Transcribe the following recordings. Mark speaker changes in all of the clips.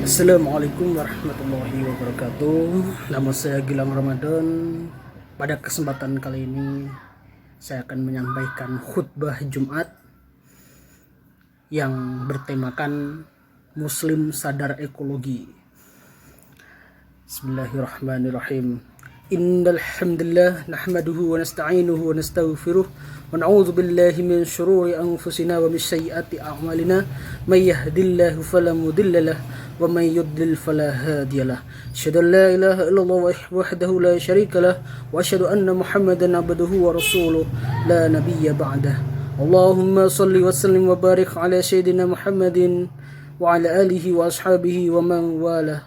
Speaker 1: Assalamualaikum warahmatullahi wabarakatuh. Nama saya Gilang Ramadan. Pada kesempatan kali ini saya akan menyampaikan khutbah Jumat yang bertemakan Muslim Sadar Ekologi. Bismillahirrahmanirrahim. Innal hamdalillah nahmaduhu wa nasta'inuhu wa nastaghfiruh wa na'udzu billahi min shururi anfusina wa min sayyiati a'malina may yahdihillahu fala mudilla lahu wa may yudlil fala hadiyalah. Asyhadu an la ilaha illallah wahdahu la syarika lah wa asyhadu anna Muhammadan abduhu wa rasuluh la nabiyya ba'dah. Allahumma shalli wa sallim wa barik ala sayyidina Muhammadin wa ala alihi wa ashabihi wa man walah.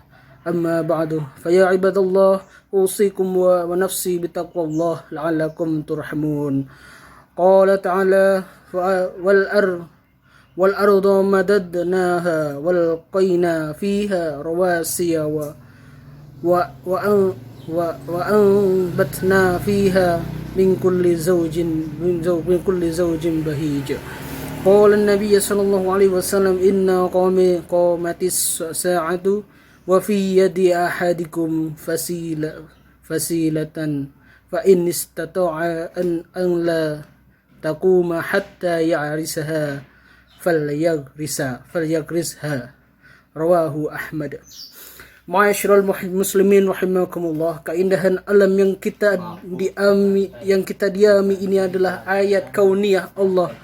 Speaker 1: Amma ba'du, faya ibadallah, usikum wa nafsi bitaqwallah la'allakum turhamun. Qala ta'ala wal arda madadnaha wal qayna fiha rawasiya wa anbatna fiha min kulli zawjin bahij. Qala an-nabiy sallallahu alaihi wasallam inna qamatis sa'atu wa fi yadi ahadikum fasilatan fa in istata'a an la taquma hatta ya'risaha falyagrisha rawahu Ahmad. Ma'asyiral muslimin rahimakumullah, keindahan alam yang kita diami ini adalah ayat kauniyah Allah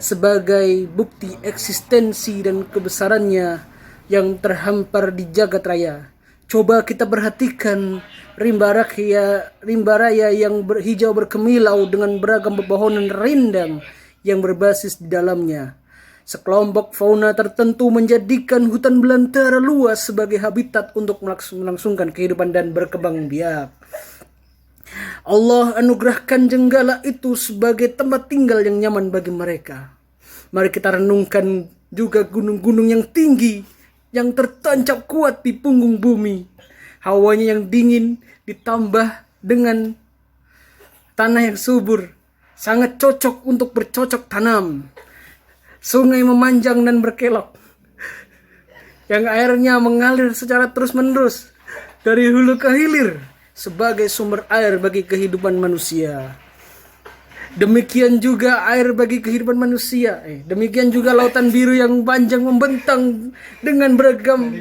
Speaker 1: sebagai bukti eksistensi dan kebesarannya yang terhampar di jagat raya. Coba kita perhatikan rimba raya yang hijau berkemilau dengan beragam pepohonan rindang yang berbasis di dalamnya. Sekelompok fauna tertentu menjadikan hutan belantara luas sebagai habitat untuk melangsungkan kehidupan dan berkembang biak. Allah anugerahkan jenggala itu sebagai tempat tinggal yang nyaman bagi mereka. Mari kita renungkan juga gunung-gunung yang tinggi yang tertancap kuat di punggung bumi. Hawanya yang dingin ditambah dengan tanah yang subur, sangat cocok untuk bercocok tanam. Sungai memanjang dan berkelok, yang airnya mengalir secara terus-menerus dari hulu ke hilir sebagai sumber air bagi kehidupan manusia. Demikian juga air bagi kehidupan manusia. Demikian juga lautan biru yang panjang membentang dengan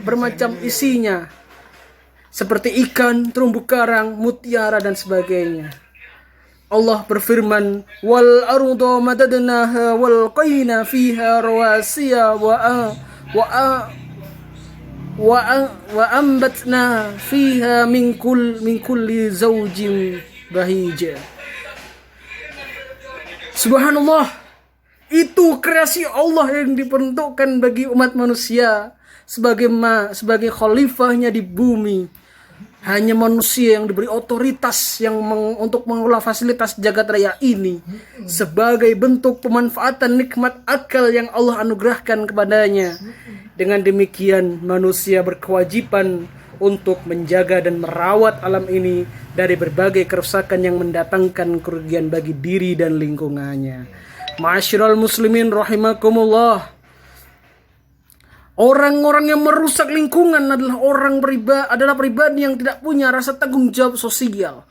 Speaker 1: bermacam isinya, seperti ikan, terumbu karang, mutiara dan sebagainya. Allah berfirman, wal arda madadnaha wal qayna fiha rawasiya wa ambatna fiha min kulli zawjin bahij. Subhanallah, itu kreasi Allah yang diperuntukkan bagi umat manusia sebagai khalifahnya di bumi. Hanya manusia yang diberi otoritas untuk mengelola fasilitas jagat raya ini sebagai bentuk pemanfaatan nikmat akal yang Allah anugerahkan kepadanya. Dengan demikian manusia berkewajiban untuk menjaga dan merawat alam ini dari berbagai kerusakan yang mendatangkan kerugian bagi diri dan lingkungannya. Ma'asyiral muslimin rahimakumullah, orang-orang yang merusak lingkungan adalah pribadi yang tidak punya rasa tanggung jawab sosial.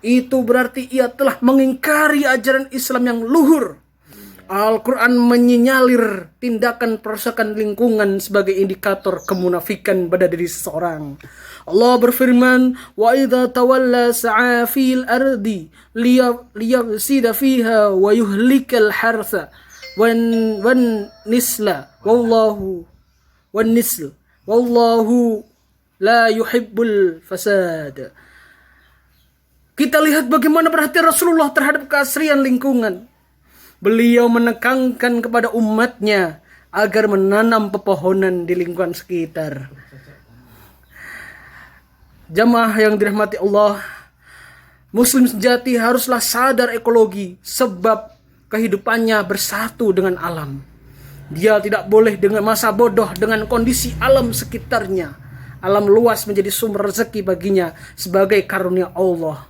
Speaker 1: Itu berarti ia telah mengingkari ajaran Islam yang luhur. Al-Quran menyenyalir tindakan perusakan lingkungan sebagai indikator kemunafikan pada diri seseorang. Allah berfirman, wa idza tawalla sa'a fil ardi liyafsida fiha wa yuhlikal harsa wan nisla wallahu la yuhibbul fasad. Kita lihat bagaimana perhatian Rasulullah terhadap keasrian lingkungan. Beliau menekankan kepada umatnya agar menanam pepohonan di lingkungan sekitar. Jamaah yang dirahmati Allah, Muslim sejati haruslah sadar ekologi sebab kehidupannya bersatu dengan alam. Dia tidak boleh dengan masa bodoh dengan kondisi alam sekitarnya. Alam luas menjadi sumber rezeki baginya sebagai karunia Allah.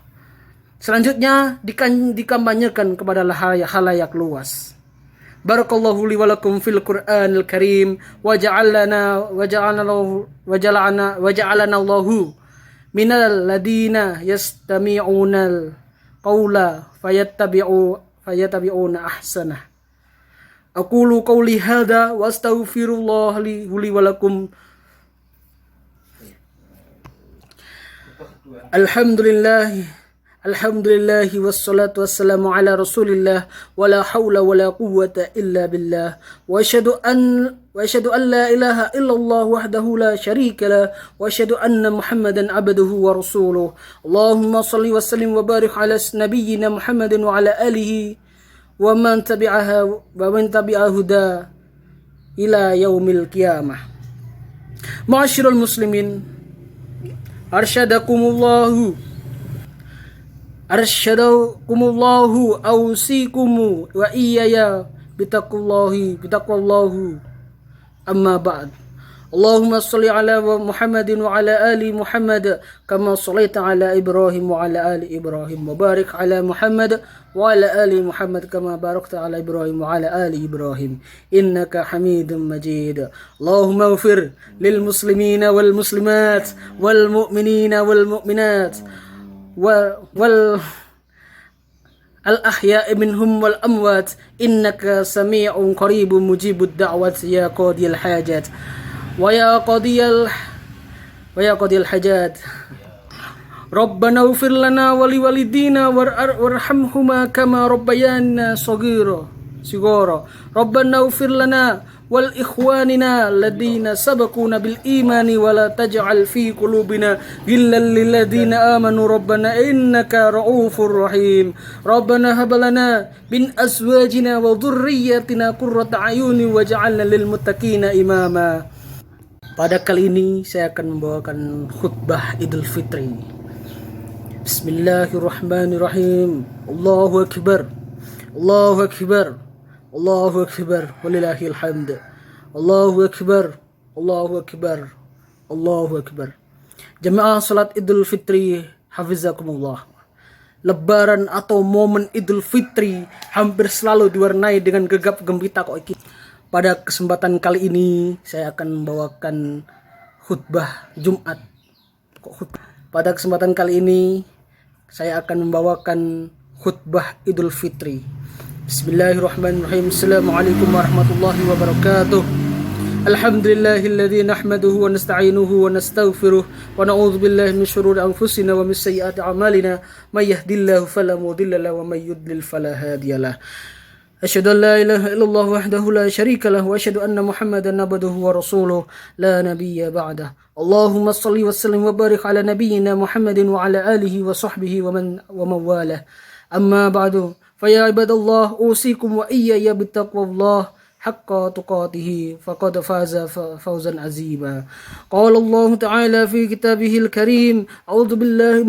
Speaker 1: Selanjutnya dikampanyekan kepada halayak luas. Barakallahu li wa lakum fil Qur'anil Karim wa ja'alana Allahu minal ladina yastami'unal qawla fayattabi'una ahsanah. Aqulu qawli hadha wa astaghfirullah li wa lakum. Alhamdulillah wassalatu wassalamu ala Rasulillah wa la haula wa la quwwata illa billah wa asyhadu an la ilaha illallah wahdahu la syarika lah wa asyhadu anna Muhammadan abduhu wa rasuluh. Allahumma shalli wa sallim wa barik ala nabiyyina Muhammadin wa ala alihi wa man tabi'a huda ila yaumil qiyamah. Ma'asyiral muslimin, arsyadakumullahu awsikumu wa iyaya bitaqwallahi amma ba'd. Allahumma shalli ala Muhammadin wa ala ali Muhammad kama shallaita ala Ibrahim wa ala ali Ibrahim wa barik ala Muhammad wa ala ali Muhammad kama barakta ala Ibrahim wa ala ali Ibrahim innaka Hamidum Majid. Allahumma ighfir lil muslimina wal muslimat wal mu'minina wal mu'minat wal al-ahya'i minhum wal amwat innaka sami'un qaribun mujibud da'wat ya qadiyal hajat wa ya qadiyal hajat. Rabbana ighfir lana wa liwalidina warhamhuma kama rabbayana saghira. Rabbana ighfir lana wal ikhwanina alladhina sabaquna bil imani wa la taj'al fi qulubina ghillan lil ladzina amanu rabbana innaka ra'ufur rahim. Rabbana hab lana min azwajina wa dhurriyyatina qurrata a'yuni waj'alna lil muttaqina imama. Pada kali ini saya akan membawakan khutbah Idul Fitri. Bismillahirrahmanirrahim. Allahu akbar. Allahu akbar. Allahu akbar walillahil hamd. Allahu akbar. Allahu akbar. Allahu akbar. Jemaah salat Idul Fitri hafizakumullah. Lebaran atau momen Idul Fitri hampir selalu diwarnai dengan gegap gempita kok iki. Pada kesempatan kali ini saya akan membawakan khutbah Jumat. Pada kesempatan kali ini saya akan membawakan khutbah Idul Fitri. Bismillahirrahmanirrahim. Assalamualaikum warahmatullahi wabarakatuh. Alhamdulillahilladzi nahmaduhu wa nasta'inuhu wa nastaghfiruh wa na'udzu billahi min syururi anfusina wa min sayyiati a'malina may yahdihillahu fala mudilla lahu wa may yudlil fala hadiyalah. Asyhadu an la ilaha illallah wahdahu la syarika lah wa asyhadu anna Muhammadan abduhu wa rasuluh la nabiyya ba'dah. Allahumma shalli wa sallim wa barik ala nabiyyina Muhammadin wa ala alihi wa sahbihi wa man walah. Amma ba'du. Fa ya ibadallah usikum wa iyaya bittaqwallah haqqa tuqatih faqad faza fawzan azima. Qala Allah ta'ala fi kitabihil karim a'udzu billahi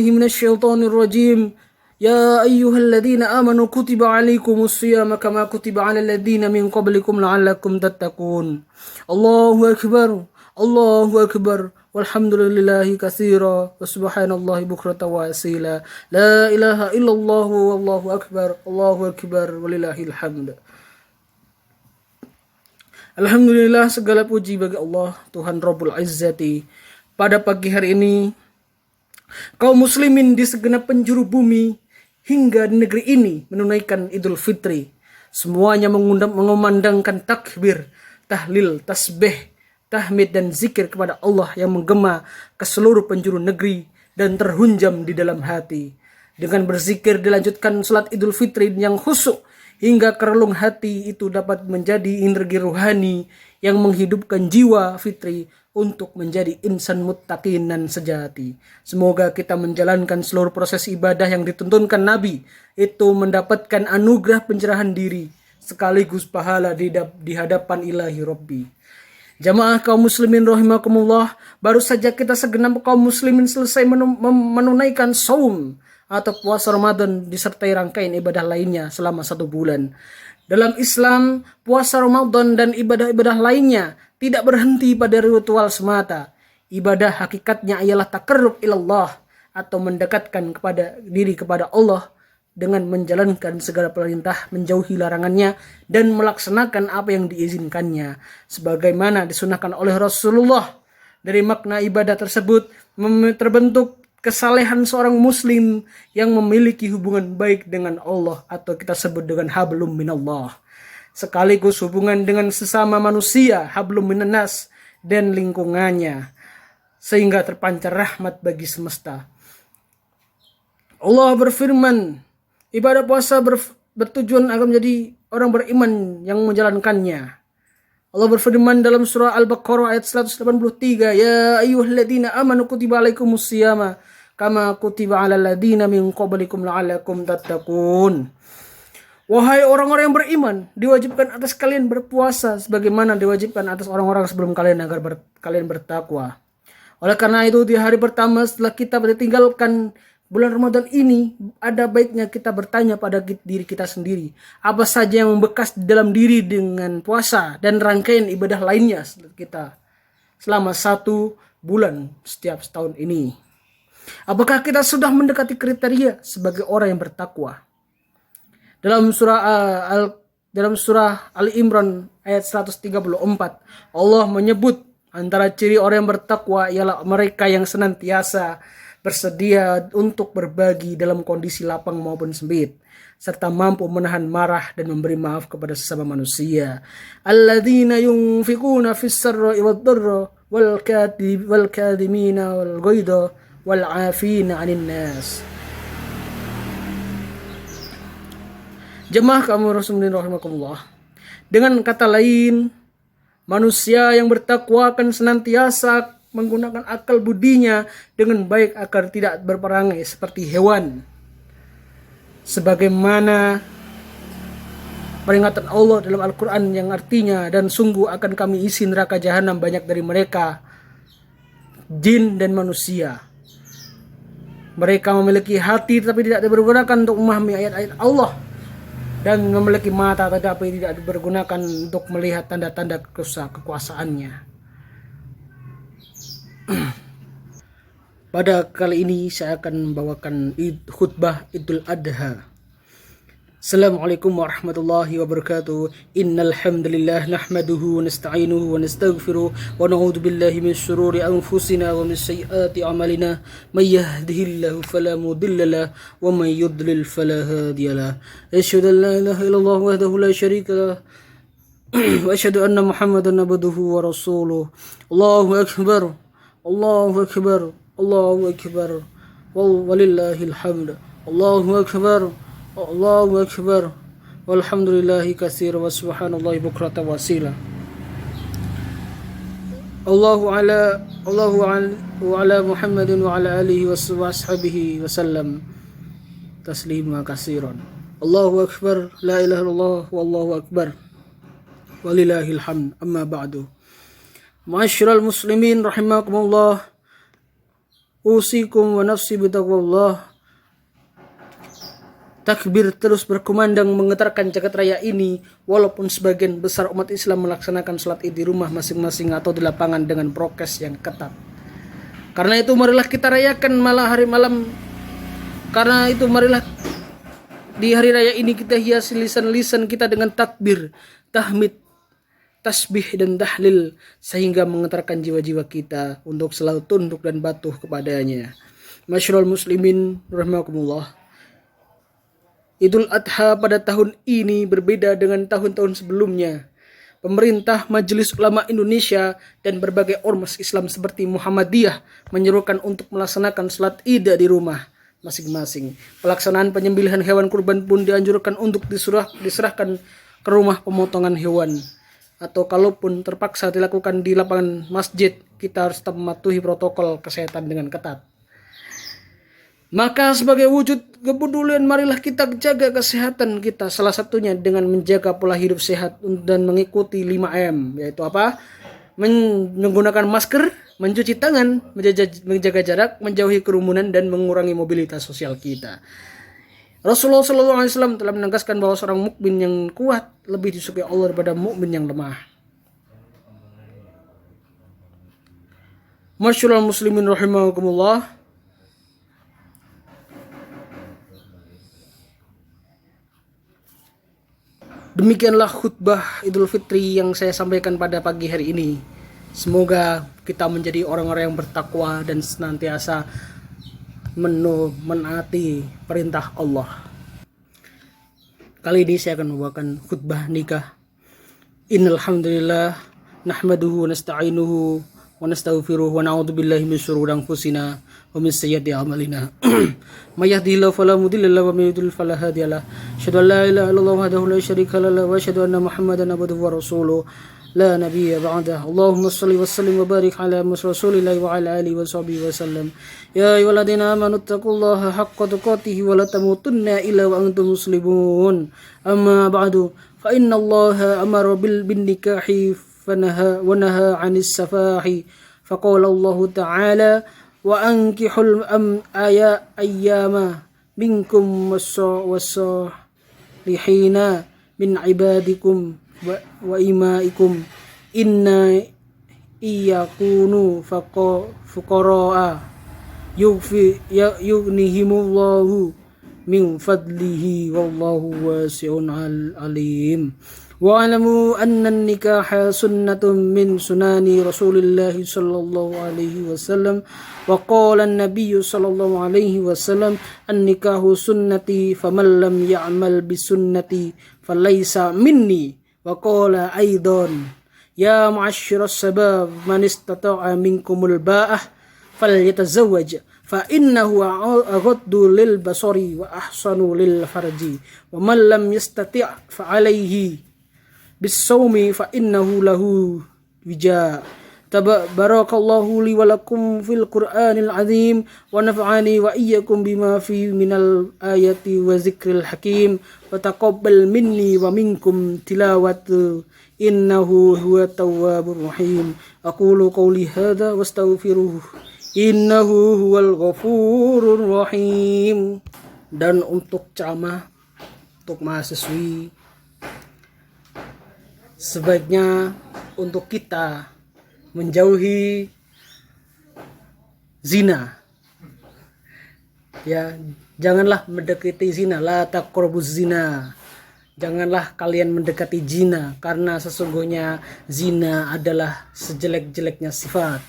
Speaker 1: minasy syaithanir rajim. Ya ayyuhalladzina amanu kutiba alaikumus shiyam kama kutiba alal ladzina min qablikum la'allakum tattaqun. Allahu akbar. Allahu akbar. Walhamdulillahi katsira wa subhanallahi bukratan wa asila. La ilaha illallah wallahu akbar. Allahu akbar walillahil hamd. Alhamdulillah, segala puji bagi Allah Tuhan Rabbul Izzati. Pada pagi hari ini kaum muslimin di segenap penjuru bumi hingga di negeri ini menunaikan Idul Fitri. Semuanya mengumandangkan takbir, tahlil, tasbih, tahmid dan zikir kepada Allah yang menggema ke seluruh penjuru negeri dan terhunjam di dalam hati. Dengan berzikir dilanjutkan salat Idul Fitri yang khusyuk hingga kerelung hati itu dapat menjadi energi rohani yang menghidupkan jiwa fitri untuk menjadi insan muttaqin dan sejati. Semoga kita menjalankan seluruh proses ibadah yang dituntunkan Nabi itu mendapatkan anugerah pencerahan diri sekaligus pahala di hadapan Ilahi Rabbi. Jamaah kaum muslimin rahimakumullah, baru saja kita segenap kaum muslimin selesai menunaikan saum atau puasa Ramadan disertai rangkaian ibadah lainnya selama 1 bulan. Dalam Islam, puasa Ramadan dan ibadah-ibadah lainnya tidak berhenti pada ritual semata. Ibadah hakikatnya ialah taqarrub ilallah atau mendekatkan kepada diri kepada Allah dengan menjalankan segala perintah, menjauhi larangannya, dan melaksanakan apa yang diizinkannya. Sebagaimana disunahkan oleh Rasulullah. Dari makna ibadah tersebut terbentuk kesalehan seorang muslim yang memiliki hubungan baik dengan Allah atau kita sebut dengan hablum minallah. Sekaligus hubungan dengan sesama manusia, hablum minannas, dan lingkungannya, sehingga terpancar rahmat bagi semesta. Allah berfirman, ibadah puasa bertujuan agar menjadi orang beriman yang menjalankannya. Allah berfirman dalam surah Al-Baqarah ayat 183, ya ayyuhalladzina amanu kutiba alaikumus shiyama kama kutiba alal ladzina min qablikum la'allakum tattaqun. Wahai orang-orang yang beriman, diwajibkan atas kalian berpuasa sebagaimana diwajibkan atas orang-orang sebelum kalian agar kalian bertakwa. Oleh karena itu di hari pertama setelah kita ditinggalkan bulan Ramadan ini, ada baiknya kita bertanya pada diri kita sendiri, apa saja yang membekas di dalam diri dengan puasa dan rangkaian ibadah lainnya kita selama 1 bulan setiap setahun ini. Apakah kita sudah mendekati kriteria sebagai orang yang bertakwa? Dalam surah Ali Imran ayat 134, Allah menyebut antara ciri orang yang bertakwa ialah mereka yang senantiasa bersedia untuk berbagi dalam kondisi lapang maupun sempit, serta mampu menahan marah dan memberi maaf kepada sesama manusia. Alladzina yunfikuna fis sarra'i wad dharra wal kadhimina wal ghaidha wal 'afina 'anil nas. Jemaah kaum Rasulullah rahimakumullah. Dengan kata lain, manusia yang bertakwa akan senantiasa menggunakan akal budinya dengan baik agar tidak berperangai seperti hewan. Sebagaimana peringatan Allah dalam Al-Quran yang artinya, dan sungguh akan kami isi neraka jahanam banyak dari mereka, jin dan manusia. Mereka memiliki hati tetapi tidak dipergunakan untuk memahami ayat-ayat Allah, dan memiliki mata tetapi tidak dipergunakan untuk melihat tanda-tanda kekuasaannya. Pada kali ini saya akan membawakan khutbah Idul Adha. Assalamualaikum warahmatullahi wabarakatuh. Innal hamdalillah nahmaduhu wa nasta'inuhu wa nastaghfiruh wa na'udzu billahi min shururi anfusina wa min sayyiati a'malina. May yahdihillahu fala mudilla lahu wa may yudlil fala hadiya lahu. Asyhadu an la ilaha illallah wahdahu la syarika lahu wa asyhadu anna Muhammadan abduhu wa rasuluh. Allahu akbar. Allahu akbar. Allahu akbar. Walillahil hamd. Allahu akbar. Allahu akbar. Walhamdulillahi katsira wa subhanallahi bukratan wa asila. Allahu ala Muhammadin wa ala alihi wa sahbihi wa sallam taslima katsiran. Allahu akbar. La ilaha illallah wallahu akbar. Walillahil hamd. Amma ba'du. Ma'asyiral muslimin rahimakumullah, usikum wa nafsi bitaqwallah. Takbir terus berkumandang menggetarkan jagat raya ini, walaupun sebagian besar umat Islam melaksanakan sholat id di rumah masing-masing atau di lapangan dengan prokes yang ketat. Karena itu marilah kita rayakan marilah di hari raya ini kita hiasi lisan-lisan kita dengan takbir, tahmid, tasbih dan tahlil, sehingga menggetarkan jiwa-jiwa kita untuk selalu tunduk dan patuh kepadanya. Masyarul muslimin rahimakumullah. Idul Adha pada tahun ini berbeda dengan tahun-tahun sebelumnya. Pemerintah, Majelis Ulama Indonesia, dan berbagai ormas Islam seperti Muhammadiyah menyerukan untuk melaksanakan sholat id di rumah masing-masing. Pelaksanaan penyembelihan hewan kurban pun dianjurkan untuk diserahkan ke rumah pemotongan hewan, atau kalaupun terpaksa dilakukan di lapangan masjid, kita harus tetap mematuhi protokol kesehatan dengan ketat. Maka sebagai wujud kepedulian, marilah kita jaga kesehatan kita, salah satunya dengan menjaga pola hidup sehat dan mengikuti 5M, yaitu apa? Menggunakan masker, mencuci tangan, menjaga jarak, menjauhi kerumunan, dan mengurangi mobilitas sosial kita. Rasulullah SAW telah menegaskan bahwa seorang mukmin yang kuat lebih disukai Allah daripada mukmin yang lemah. Masyarul muslimin rahimakumullah. Demikianlah khutbah Idul Fitri yang saya sampaikan pada pagi hari ini. Semoga kita menjadi orang-orang yang bertakwa dan senantiasa menaati perintah Allah. Kali ini saya akan membawakan khutbah nikah. Innal hamdalillah nahmaduhu wa nasta'inuhu wa nastaghfiruh wa na'udzu billahi min syururi anfusina wa min sayyiati a'malina. May yahdihillahu fala mudilla lahu wa may yudlil fala hadiya lahu. Asyhadu an la ilaha illallah wahdahu la syarika lahu wa asyhadu anna Muhammadan abduhu wa rasuluh la nabiyya ba'dah. Allahumma shalli wa sallim wa barik ala rasulillahi wa ala alihi wa sahbihi wa sallam. Ya ayyuhalladzina amanu taqullaha haqqa tuqatih wa la tamutunna illa wa antum muslimun. Amma ba'du fa inna Allaha amara bin nikahi فنهى 'anis safahi faqala Allah ta'ala wa ankihul ayyama minkum wasalihina min ibadikum wa imaikum inna iyakunu fuqara'a yughnihimullahu min fadlihi wallahu wasi'un alim. Wa'alamu anna nikaha sunnatun min sunani Rasulillahi sallallahu alaihi wasallam wa qala an-nabiyyu sallallahu alaihi wasallam an-nikahu sunnati faman lam ya'mal bi sunnati falaysa minni wa qala aidan ya ma'asyiras sabab man istata'a minkumul ba'ah falyatazawwaj fa innahu aghaddu lil basari wa ahsanu lil farji wa man lam yastati' fa alayhi bisawmi fa innahu lahu wija. Barakallahu li wa lakum fil Qur'anil azim wa nafa'ani wa iyyakum bima fi minal ayati wa zikril hakim wa taqabbal minni wa minkum tilawatu innahu huwa tawwabur rahim. Aqulu qawli hadha wastaghfiruh innahu huwal ghafurur rahim. Dan untuk ceramah untuk mahasiswi, sebaiknya untuk kita menjauhi zina. Ya, janganlah mendekati zina, la taqrabuz zina. Janganlah kalian mendekati zina karena sesungguhnya zina adalah sejelek-jeleknya sifat.